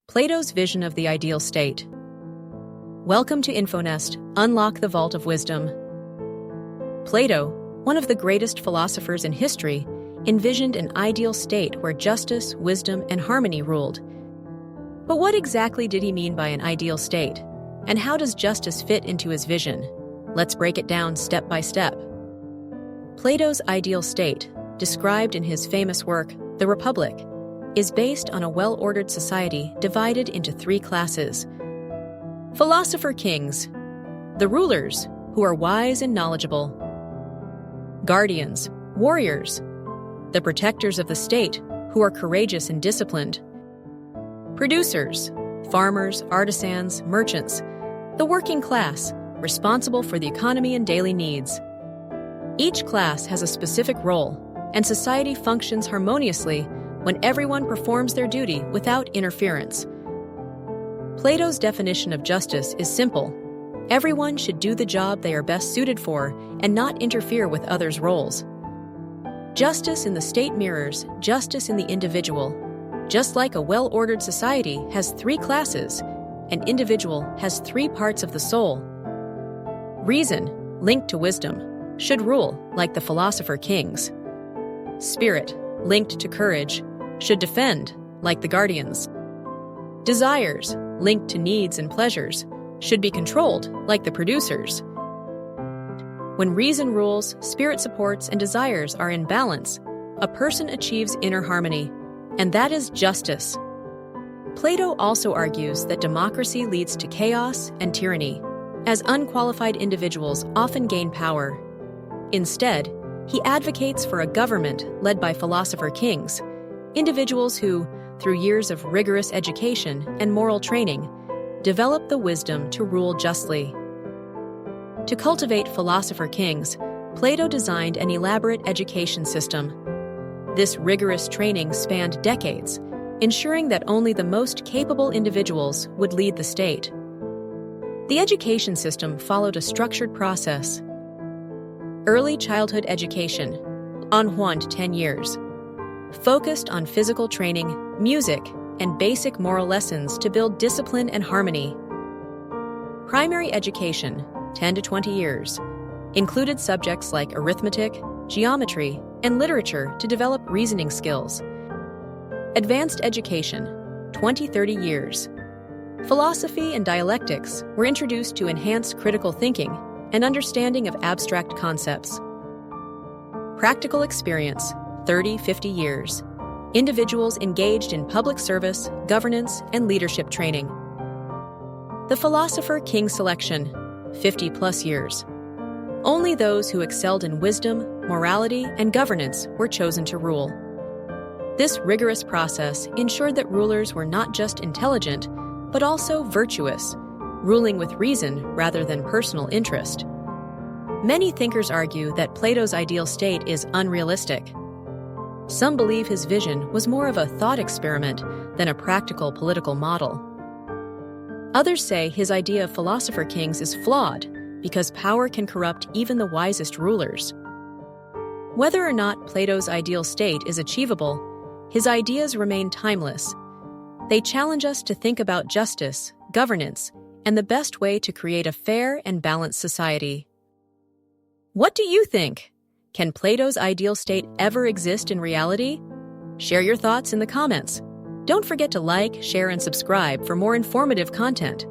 Plato's vision of the ideal state. Welcome to InfoNest, Unlock the Vault of Wisdom. Plato, one of the greatest philosophers in history, envisioned an ideal state where justice, wisdom, and harmony ruled. But what exactly did he mean by an ideal state? And how does justice fit into his vision? Let's break it down step by step. Plato's ideal state, described in his famous work, The Republic, is based on a well-ordered society divided into three classes. Philosopher-Kings, the rulers, who are wise and knowledgeable. Guardians, warriors, the protectors of the state, who are courageous and disciplined. Producers, farmers, artisans, merchants, the working class, responsible for the economy and daily needs. Each class has a specific role, and society functions harmoniously when everyone performs their duty without interference. Plato's definition of justice is simple. Everyone should do the job they are best suited for and not interfere with others' roles. Justice in the state mirrors justice in the individual. Just like a well-ordered society has three classes, an individual has three parts of the soul. Reason, linked to wisdom, should rule like the philosopher-kings. Spirit, linked to courage, should defend like the guardians. Desires, linked to needs and pleasures, should be controlled like the producers. When reason rules, spirit supports, and desires are in balance, a person achieves inner harmony, and that is justice. Plato also argues that democracy leads to chaos and tyranny, as unqualified individuals often gain power. Instead, he advocates for a government led by philosopher-kings, individuals who, through years of rigorous education and moral training, develop the wisdom to rule justly. To cultivate philosopher-kings, Plato designed an elaborate education system. This rigorous training spanned decades, ensuring that only the most capable individuals would lead the state. The education system followed a structured process. Early childhood education, on 1 to 10 years, focused on physical training, music, and basic moral lessons to build discipline and harmony. Primary education, 10 to 20 years, included subjects like arithmetic, geometry, and literature to develop reasoning skills. Advanced education, 20-30 years. Philosophy and dialectics were introduced to enhance critical thinking and understanding of abstract concepts. Practical experience, 30-50 years. Individuals engaged in public service, governance, and leadership training. The philosopher-king selection, 50-plus years. Only those who excelled in wisdom, morality, and governance were chosen to rule. This rigorous process ensured that rulers were not just intelligent, but also virtuous, ruling with reason rather than personal interest. Many thinkers argue that Plato's ideal state is unrealistic. Some believe his vision was more of a thought experiment than a practical political model. Others say his idea of philosopher-kings is flawed because power can corrupt even the wisest rulers. Whether or not Plato's ideal state is achievable, his ideas remain timeless. They challenge us to think about justice, governance, and the best way to create a fair and balanced society. What do you think? Can Plato's ideal state ever exist in reality? Share your thoughts in the comments. Don't forget to like, share, and subscribe for more informative content.